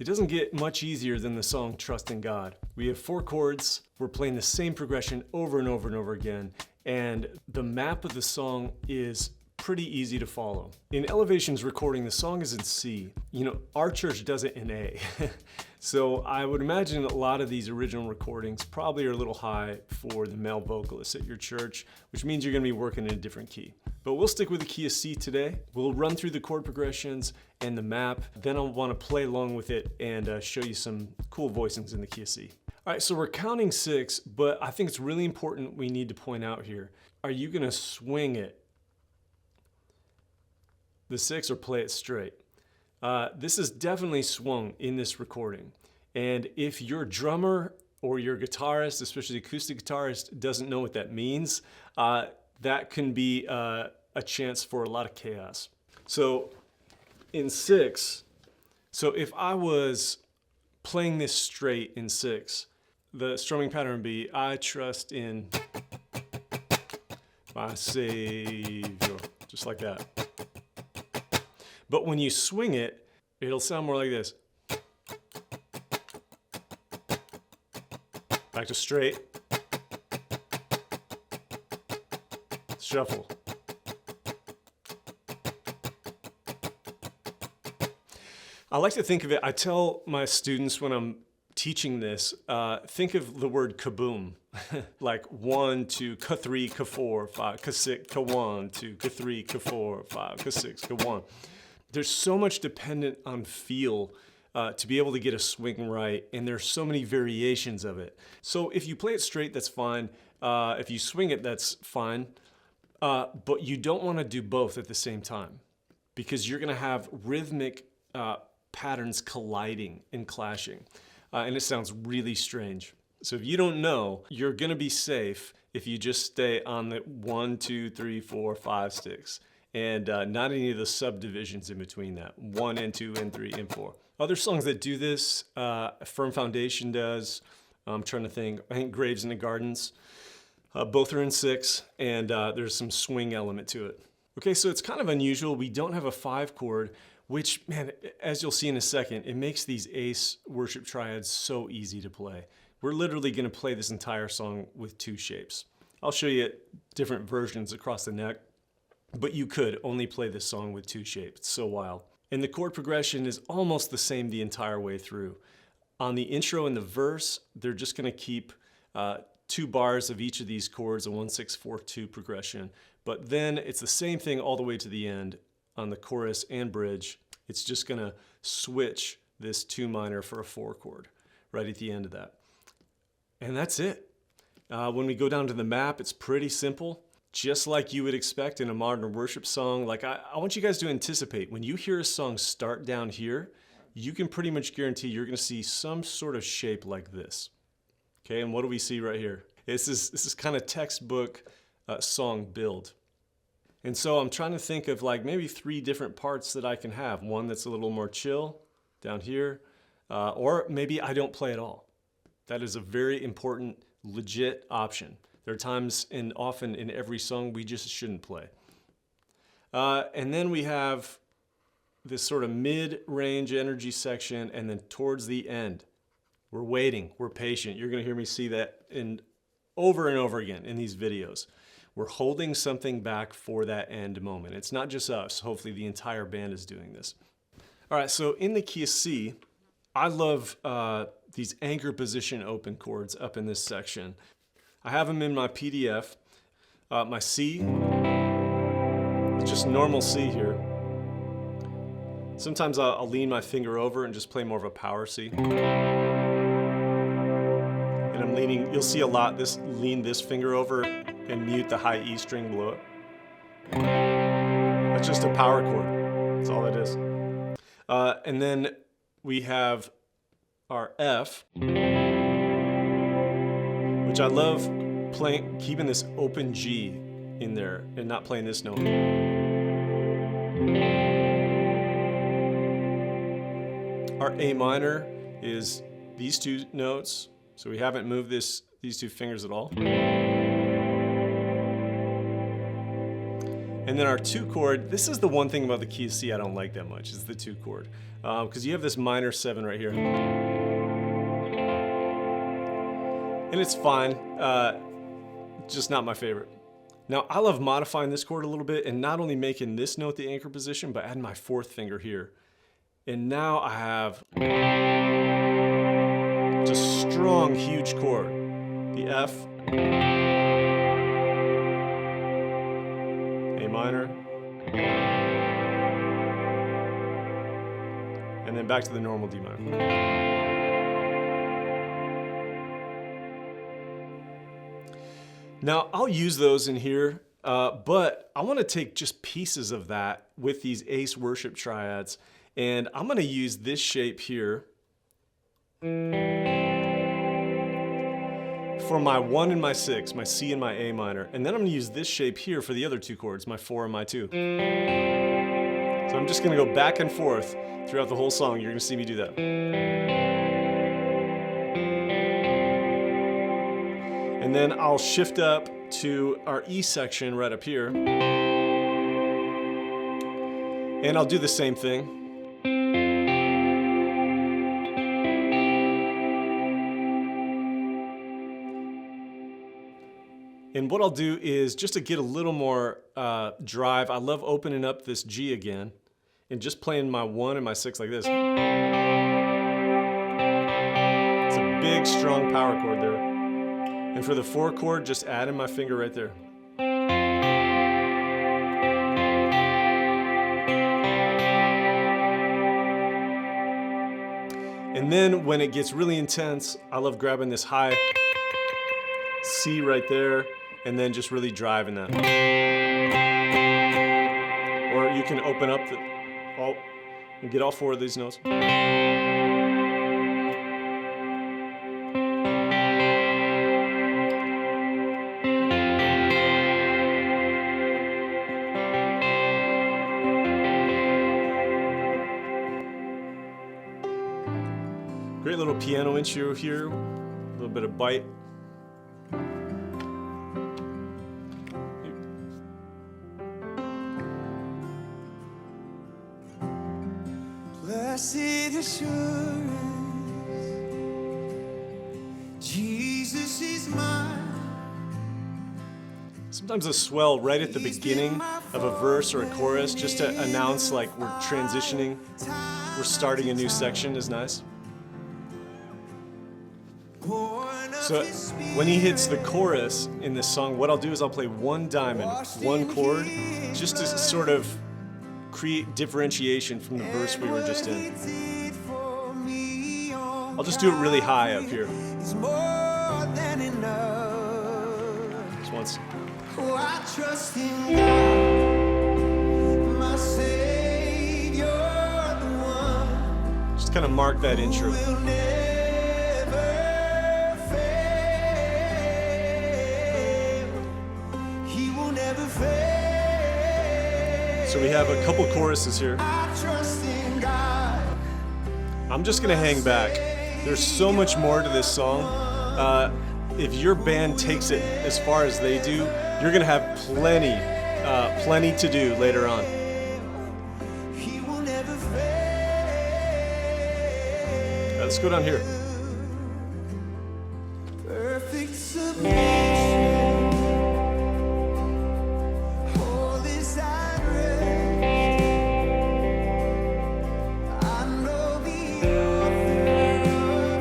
It doesn't get much easier than the song Trust in God. We have 4 chords, we're playing the same progression over and over and over again, and the map of the song is pretty easy to follow. In Elevation's recording, the song is in C. You know, our church does it in A. So I would imagine a lot of these original recordings probably are a little high for the male vocalist at your church, which means you're gonna be working in a different key. But we'll stick with the key of C today. We'll run through the chord progressions and the map. Then I'll wanna play along with it and show you some cool voicings in the key of C. All right, so we're counting 6, but I think it's really important we need to point out here. Are you gonna swing it, the 6, or play it straight? This is definitely swung in this recording. And if your drummer or your guitarist, especially acoustic guitarist, doesn't know what that means, that can be a chance for a lot of chaos. So in 6, so if I was playing this straight in 6, the strumming pattern would be, I trust in my Savior, just like that. But when you swing it, it'll sound more like this. Back to straight. Shuffle. I like to think of it, I tell my students when I'm teaching this, think of the word kaboom. Like 1, 2, ka3, ka4, 5, ka6, ka1, 2, ka3, ka4, 5, ka6, ka1. There's so much dependent on feel to be able to get a swing right, and there's so many variations of it. So if you play it straight, that's fine. If you swing it, that's fine. But you don't want to do both at the same time, because you're going to have rhythmic patterns colliding and clashing, and it sounds really strange. So if you don't know, you're going to be safe if you just stay on the 1, 2, 3, 4, 5 sticks. And not any of the subdivisions in between that, 1 and 2 and 3 and 4. Other songs that do this, Firm Foundation does. I'm trying to think, I think Graves in the Gardens. Both are in 6, and there's some swing element to it. Okay, so it's kind of unusual. We don't have a 5 chord, which, man, as you'll see in a second, it makes these Ace worship triads so easy to play. We're literally gonna play this entire song with 2 shapes. I'll show you different versions across the neck, but you could only play this song with 2 shapes. It's so wild. And the chord progression is almost the same the entire way through. On the intro and the verse, they're just gonna keep 2 bars of each of these chords, a 1, 6, 4, 2 progression. But then it's the same thing all the way to the end on the chorus and bridge. It's just gonna switch this 2 minor for a 4 chord right at the end of that. And that's it. When we go down to the map, it's pretty simple. Just like you would expect in a modern worship song. Like I want you guys to anticipate, when you hear a song start down here, you can pretty much guarantee you're gonna see some sort of shape like this. Okay, and what do we see right here? This is kind of textbook song build. And so I'm trying to think of like maybe 3 different parts that I can have. One that's a little more chill down here, or maybe I don't play at all. That is a very important, legit option. There are times, and often in every song, we just shouldn't play. And then we have this sort of mid-range energy section, and then towards the end, we're waiting, we're patient. You're gonna hear me see that over and over again in these videos. We're holding something back for that end moment. It's not just us, hopefully the entire band is doing this. All right, so in the key of C, I love these anchor position open chords up in this section. I have them in my PDF. My C, it's just normal C here. Sometimes I'll lean my finger over and just play more of a power C. And I'm leaning, you'll see a lot, lean this finger over and mute the high E string below it. That's just a power chord, that's all it is. And then we have our F, which I love playing, keeping this open G in there and not playing this note. Our A minor is these 2 notes, so we haven't moved these 2 fingers at all. And And then our 2 chord, this is the one thing about the key of C I don't like that much, is the 2 chord. Because you have this minor 7 right here. And it's fine, just not my favorite. Now I love modifying this chord a little bit and not only making this note the anchor position, but adding my 4th finger here. And now I have just a strong, huge chord. The F, A minor, and then back to the normal D minor. Now, I'll use those in here, but I want to take just pieces of that with these Ace worship triads, and I'm going to use this shape here for my 1 and my 6, my C and my A minor, and then I'm going to use this shape here for the other 2 chords, my 4 and my 2. So I'm just going to go back and forth throughout the whole song. You're going to see me do that. And then I'll shift up to our E section right up here. And I'll do the same thing. And what I'll do is, just to get a little more drive, I love opening up this G again and just playing my 1 and my 6 like this. It's a big, strong power chord there. And for the 4 chord, just adding my finger right there. And then when it gets really intense, I love grabbing this high C right there and then just really driving that. Or you can open up and get all 4 of these notes. Great little piano intro here, a little bit of bite. Blessed assurance, Jesus is mine. Sometimes a swell right at the beginning of a verse or a chorus, just to announce like we're transitioning, we're starting a new section, is nice. So when he hits the chorus in this song, what I'll do is I'll play 1 diamond, 1 chord, just to sort of create differentiation from the verse we were just in. I'll just do it really high up here. Just once. I trust in God, my Savior, the one. Just kind of mark that intro. Will never fail. He will never fail. So we have a couple choruses here. I trust in God. I'm just gonna hang back. There's so much more to this song. If your band takes it as far as they do, you're gonna have plenty to do later on. He will never fail. Let's go down here. Perfect submission. All is at rest. I know the author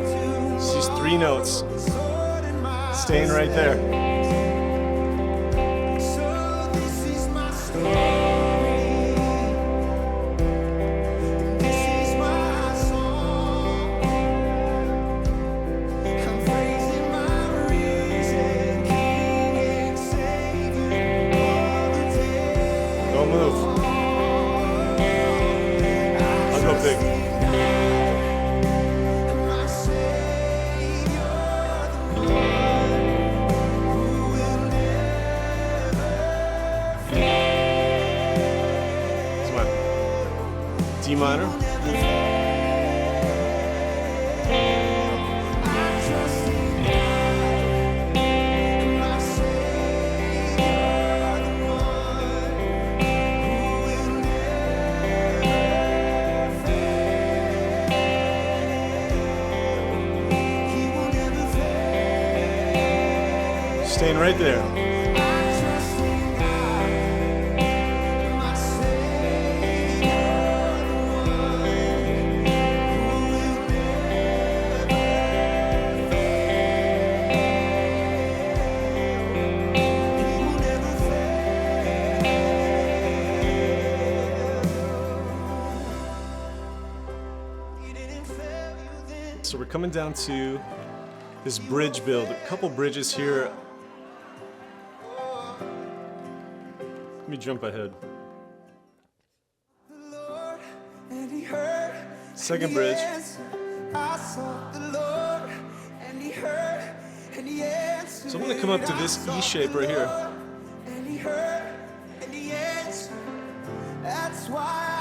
of It's these 3 notes, sword in my staying right there. So this is my story. This is my song. I'm praising my risen King and Savior all the day. Don't move. I'll go big. My Savior, the one who Staying right there. So we're coming down to this bridge build. A couple bridges here. Let me jump ahead. Second bridge. So I'm going to come up to this E shape right here.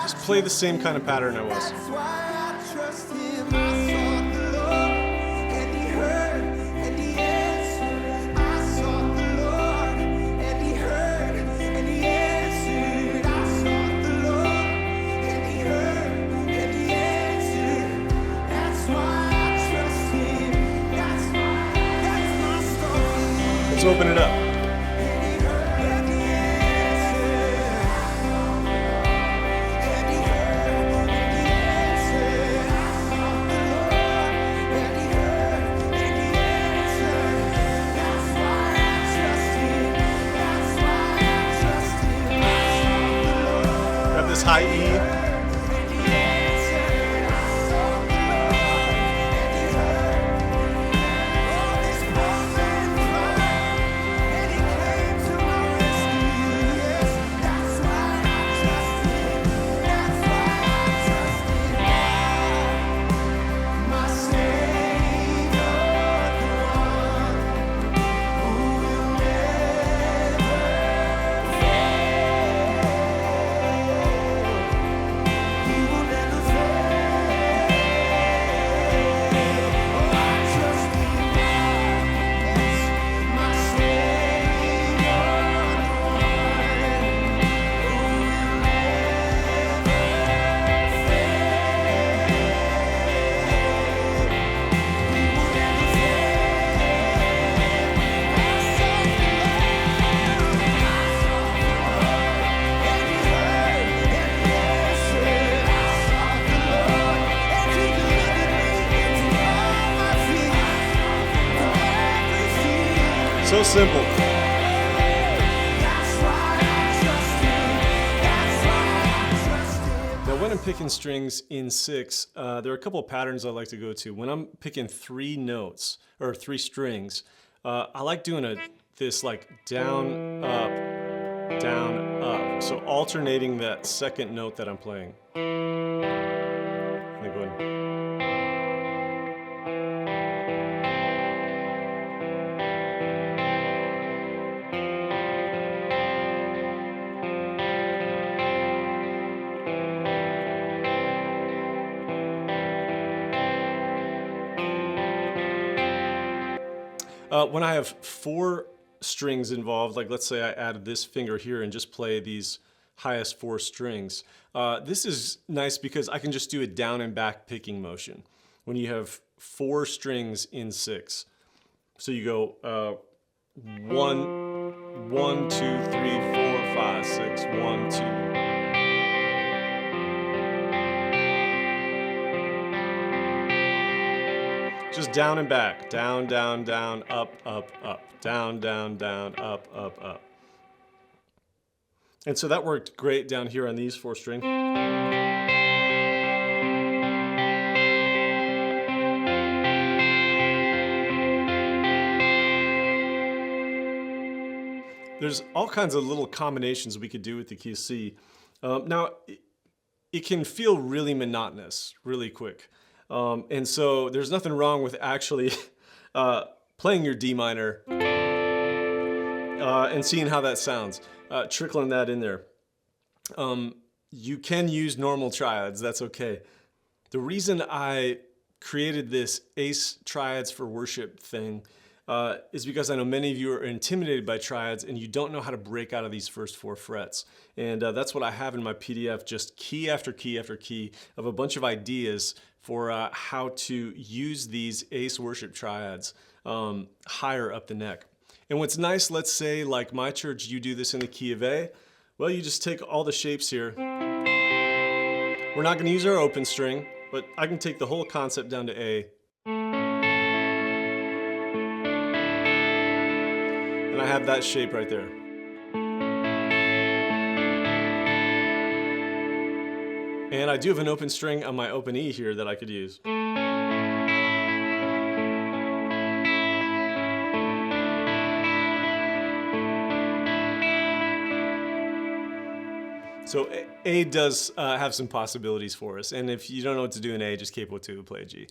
Just play the same kind of pattern I was. Let's open it up. Grab this high E. So simple. Now when I'm picking strings in 6, there are a couple of patterns I like to go to. When I'm picking 3 notes, or 3 strings, I like doing this like down, up, down, up. So alternating that second note that I'm playing. And then going. When I have 4 strings involved, like let's say I added this finger here and just play these highest 4 strings, this is nice because I can just do a down and back picking motion when you have 4 strings in 6. So you go 1, 1, 2, 3, 4, 5, 6, 1, 2. Just down and back, down, down, down, up, up, up, down, down, down, up, up, up. And so that worked great down here on these 4 strings. There's all kinds of little combinations we could do with the key of C. Now, it can feel really monotonous, really quick. And so there's nothing wrong with actually playing your D minor and seeing how that sounds, trickling that in there. You can use normal triads, that's okay. The reason I created this Ace Triads for Worship thing is because I know many of you are intimidated by triads and you don't know how to break out of these first 4 frets. And that's what I have in my PDF, just key after key after key of a bunch of ideas for how to use these Ace Worship Triads higher up the neck. And what's nice, let's say like my church, you do this in the key of A. Well, you just take all the shapes here. We're not gonna use our open string, but I can take the whole concept down to A. And I have that shape right there. And I do have an open string on my open E here that I could use. So A does have some possibilities for us. And if you don't know what to do in A, just capo 2, play a G.